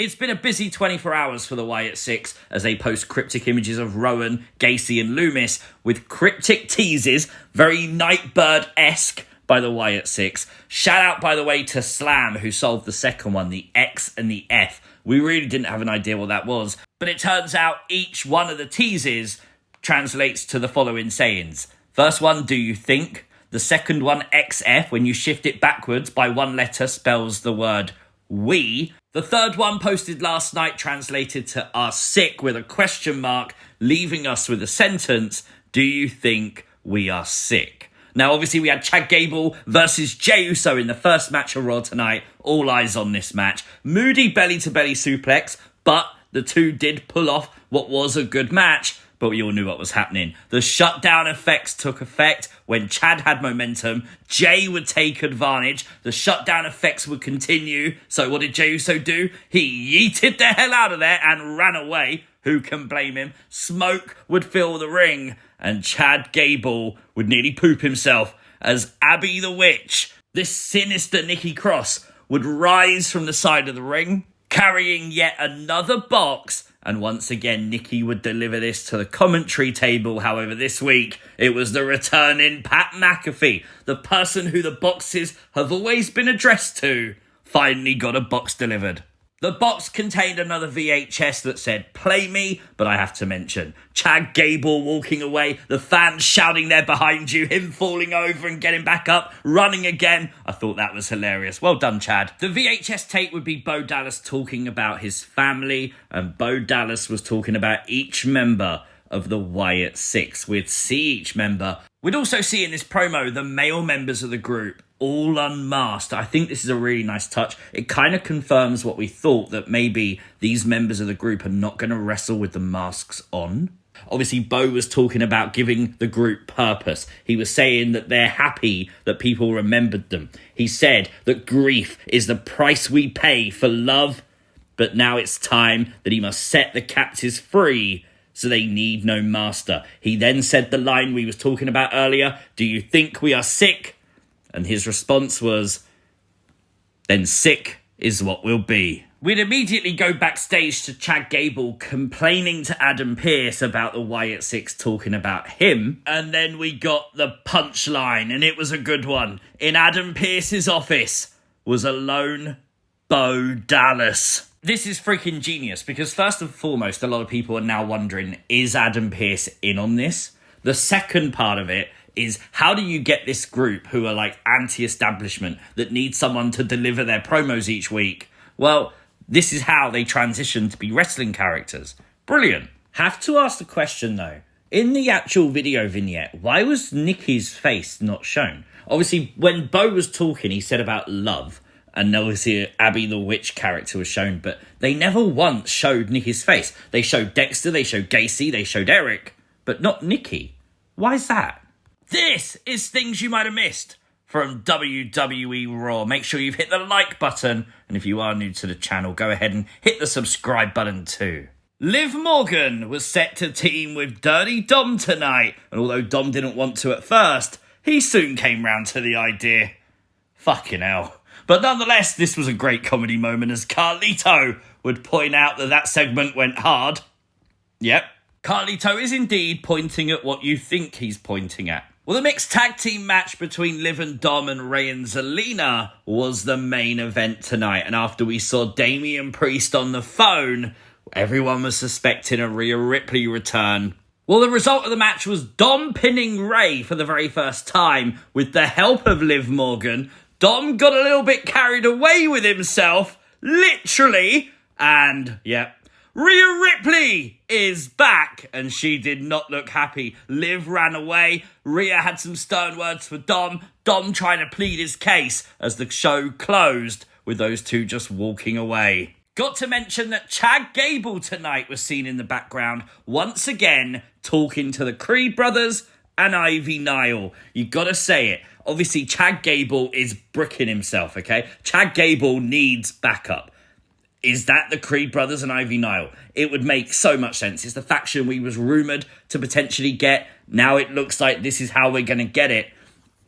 It's been a busy 24 hours for the Wyatt Sicks as they post cryptic images of Rowan, Gacy and Lumis with cryptic teases, very Nightbird-esque by the Wyatt Sicks. Shout out, by the way, to Slam, who solved the second one, the X and the F. We really didn't have an idea what that was, but it turns out each one of the teases translates to the following sayings. First one, do you think? The second one, XF, when you shift it backwards by one letter, spells the word we. The third one, posted last night, translated to are sick with a question mark, leaving us with a sentence, do you think we are sick? Now, obviously, we had Chad Gable versus Jey Uso in the first match of Raw tonight. All eyes on this match. Moody belly-to-belly suplex, but the two did pull off what was a good match, but we all knew what was happening. The shutdown effects took effect. When Chad had momentum, Jey would take advantage. The shutdown effects would continue. So what did Jey Uso do? He yeeted the hell out of there and ran away. Who can blame him? Smoke would fill the ring, and Chad Gable would nearly poop himself as Abby the Witch, this sinister Nikki Cross, would rise from the side of the ring, carrying yet another box. And once again, Nikki would deliver this to the commentary table. However, this week, it was the returning Pat McAfee, the person who the boxes have always been addressed to, finally got a box delivered. The box contained another VHS that said, play me, but I have to mention, Chad Gable walking away, the fans shouting there behind you, him falling over and getting back up, running again. I thought that was hilarious. Well done, Chad. The VHS tape would be Bo Dallas talking about his family, and Bo Dallas was talking about each member of the Wyatt Sicks. We'd see each member. We'd also see in this promo the male members of the group all unmasked. I think this is a really nice touch. It kind of confirms what we thought, that maybe these members of the group are not going to wrestle with the masks on. Obviously, Bo was talking about giving the group purpose. He was saying that they're happy that people remembered them. He said that grief is the price we pay for love, but now it's time that he must set the captives free, so they need no master. He then said the line we was talking about earlier, do you think we are sick? And his response was, then sick is what we'll be. We'd immediately go backstage to Chad Gable complaining to Adam Pearce about the Wyatt Sicks talking about him. And then we got the punchline, and it was a good one. In Adam Pearce's office was a lone Bo Dallas. This is freaking genius, because first and foremost, a lot of people are now wondering, is Adam Pearce in on this? The second part of it is, how do you get this group who are like anti-establishment that need someone to deliver their promos each week? Well, this is how they transition to be wrestling characters. Brilliant. Have to ask the question though, in the actual video vignette, why was Nikki's face not shown? Obviously, when Bo was talking, he said about love, and obviously Abby the Witch character was shown, but they never once showed Nikki's face. They showed Dexter, they showed Gacy, they showed Erick, but not Nikki. Why is that? This is things you might have missed from WWE Raw. Make sure you've hit the like button, and if you are new to the channel, go ahead and hit the subscribe button too. Liv Morgan was set to team with Dirty Dom tonight, and although Dom didn't want to at first, he soon came round to the idea. Fucking hell. But nonetheless, this was a great comedy moment as Carlito would point out that segment went hard. Yep. Carlito is indeed pointing at what you think he's pointing at. Well, the mixed tag team match between Liv and Dom and Rhea and Zelina was the main event tonight. And after we saw Damian Priest on the phone, everyone was suspecting a Rhea Ripley return. Well, the result of the match was Dom pinning Rhea for the very first time with the help of Liv Morgan. Dom got a little bit carried away with himself, literally, and yep. Rhea Ripley is back, and she did not look happy. Liv ran away. Rhea had some stern words for Dom. Dom trying to plead his case as the show closed with those two just walking away. Got to mention that Chad Gable tonight was seen in the background, once again talking to the Creed brothers and Ivy Nile. You gotta say it. Obviously, Chad Gable is bricking himself, okay? Chad Gable needs backup. Is that the Creed brothers and Ivy Nile? It would make so much sense. It's the faction we was rumoured to potentially get. Now it looks like this is how we're going to get it.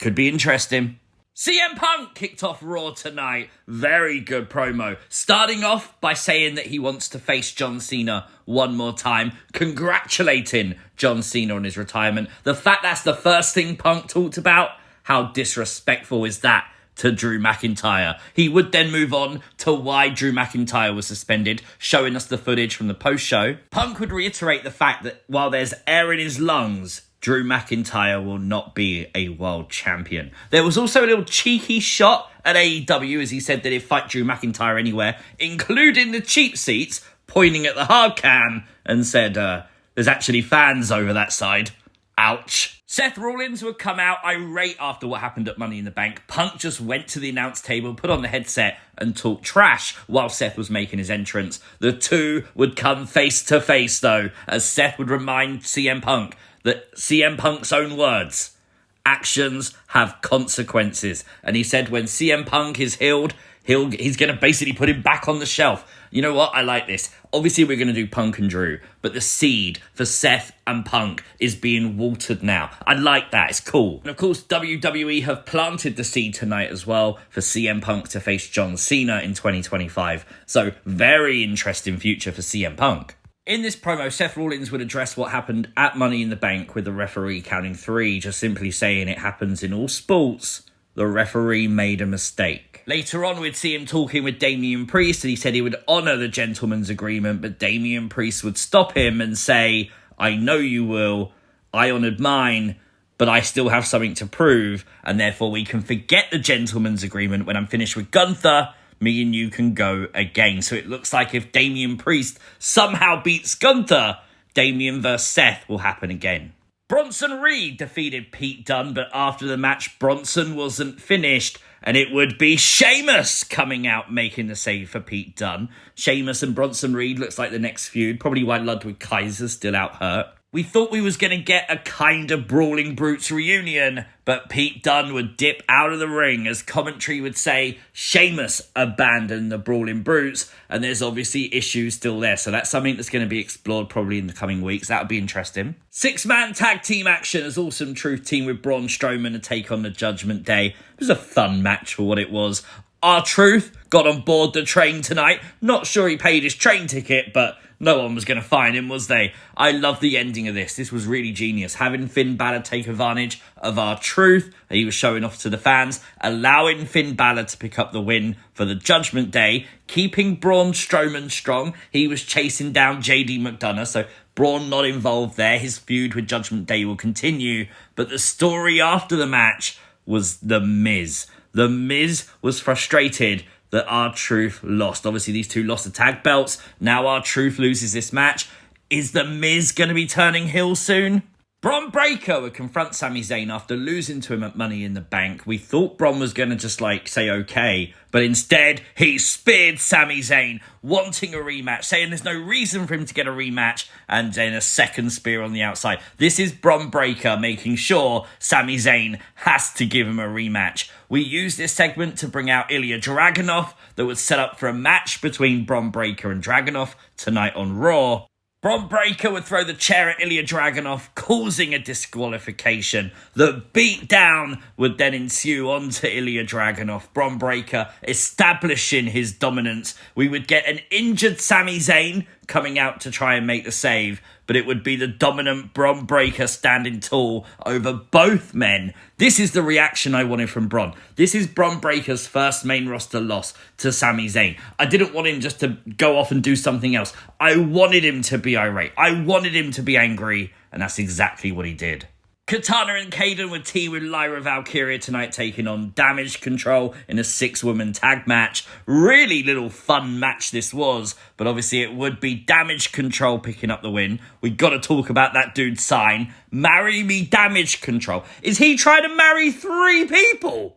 Could be interesting. CM Punk kicked off Raw tonight. Very good promo. Starting off by saying that he wants to face John Cena one more time. Congratulating John Cena on his retirement. The fact that's the first thing Punk talked about, how disrespectful is that to Drew McIntyre? He would then move on to why Drew McIntyre was suspended, showing us the footage from the post-show. Punk would reiterate the fact that while there's air in his lungs, Drew McIntyre will not be a world champion. There was also a little cheeky shot at AEW as he said that he'd fight Drew McIntyre anywhere, including the cheap seats, pointing at the hard cam and said, there's actually fans over that side. Ouch. Seth Rollins would come out irate after what happened at Money in the Bank. Punk just went to the announce table, put on the headset and talked trash while Seth was making his entrance. The two would come face to face though, as Seth would remind CM Punk that CM Punk's own words, actions have consequences. And he said when CM Punk is healed, he's going to basically put him back on the shelf. You know what? I like this. Obviously, we're going to do Punk and Drew, but the seed for Seth and Punk is being watered now. I like that. It's cool. And of course, WWE have planted the seed tonight as well for CM Punk to face John Cena in 2025. So, very interesting future for CM Punk. In this promo, Seth Rollins would address what happened at Money in the Bank with the referee counting 3, just simply saying it happens in all sports. The referee made a mistake. Later on, we'd see him talking with Damian Priest, and he said he would honour the gentleman's agreement, but Damian Priest would stop him and say, I know you will, I honoured mine, but I still have something to prove, and therefore we can forget the gentleman's agreement. When I'm finished with Gunther, me and you can go again. So it looks like if Damian Priest somehow beats Gunther, Damian vs Seth will happen again. Bronson Reed defeated Pete Dunne, but after the match, Bronson wasn't finished, and it would be Sheamus coming out making the save for Pete Dunne. Sheamus and Bronson Reed looks like the next feud, probably why Ludwig Kaiser's still out hurt. We thought we was going to get a kind of Brawling Brutes reunion, but Pete Dunne would dip out of the ring as commentary would say Sheamus abandoned the Brawling Brutes, and there's obviously issues still there, so that's something that's going to be explored probably in the coming weeks. That would be interesting. 6-man tag team action as Awesome Truth team with Braun Strowman to take on the Judgment Day. It was a fun match for what it was. R-Truth got on board the train tonight. Not sure he paid his train ticket, but no one was going to find him, was they? I love the ending of this. This was really genius. Having Finn Balor take advantage of R-Truth, he was showing off to the fans, allowing Finn Balor to pick up the win for the Judgment Day, keeping Braun Strowman strong. He was chasing down JD McDonough, so Braun not involved there. His feud with Judgment Day will continue, but the story after the match was The Miz. The Miz was frustrated that R-Truth lost. Obviously, these two lost the tag belts. Now R-Truth loses this match. Is The Miz going to be turning heel soon? Bron Breakker would confront Sami Zayn after losing to him at Money in the Bank. We thought Bron was going to just say okay, but instead he speared Sami Zayn, wanting a rematch, saying there's no reason for him to get a rematch, and then a second spear on the outside. This is Bron Breakker making sure Sami Zayn has to give him a rematch. We used this segment to bring out Ilya Dragunov that was set up for a match between Bron Breakker and Dragunov tonight on Raw. Bron Breakker would throw the chair at Ilya Dragunov, causing a disqualification. The beatdown would then ensue onto Ilya Dragunov. Bron Breakker establishing his dominance. We would get an injured Sami Zayn coming out to try and make the save, but it would be the dominant Bron Breakker standing tall over both men. This is the reaction I wanted from Bron. This is Bron Breakker's first main roster loss to Sami Zayn. I didn't want him just to go off and do something else. I wanted him to be irate. I wanted him to be angry, and that's exactly what he did. Katana and Kaden would team with Lyra Valkyria tonight, taking on Damage Control in a 6-woman tag match. Really little fun match this was, but obviously it would be Damage Control picking up the win. We got to talk about that dude's sign. Marry me, Damage Control. Is he trying to marry 3 people?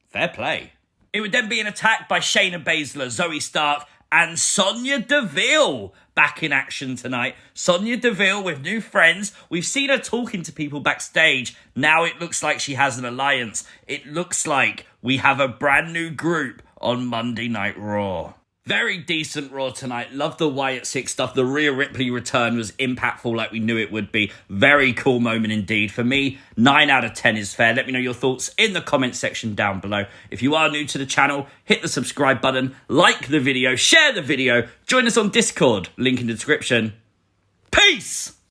Fair play. It would then be an attack by Shayna Baszler, Zoe Stark, and Sonya Deville back in action tonight. Sonya Deville with new friends. We've seen her talking to people backstage. Now it looks like she has an alliance. It looks like we have a brand new group on Monday Night Raw. Very decent Raw tonight. Love the Wyatt Sicks stuff. The Rhea Ripley return was impactful like we knew it would be. Very cool moment indeed. For me, 9 out of 10 is fair. Let me know your thoughts in the comment section down below. If you are new to the channel, hit the subscribe button, like the video, share the video, join us on Discord, link in the description. Peace!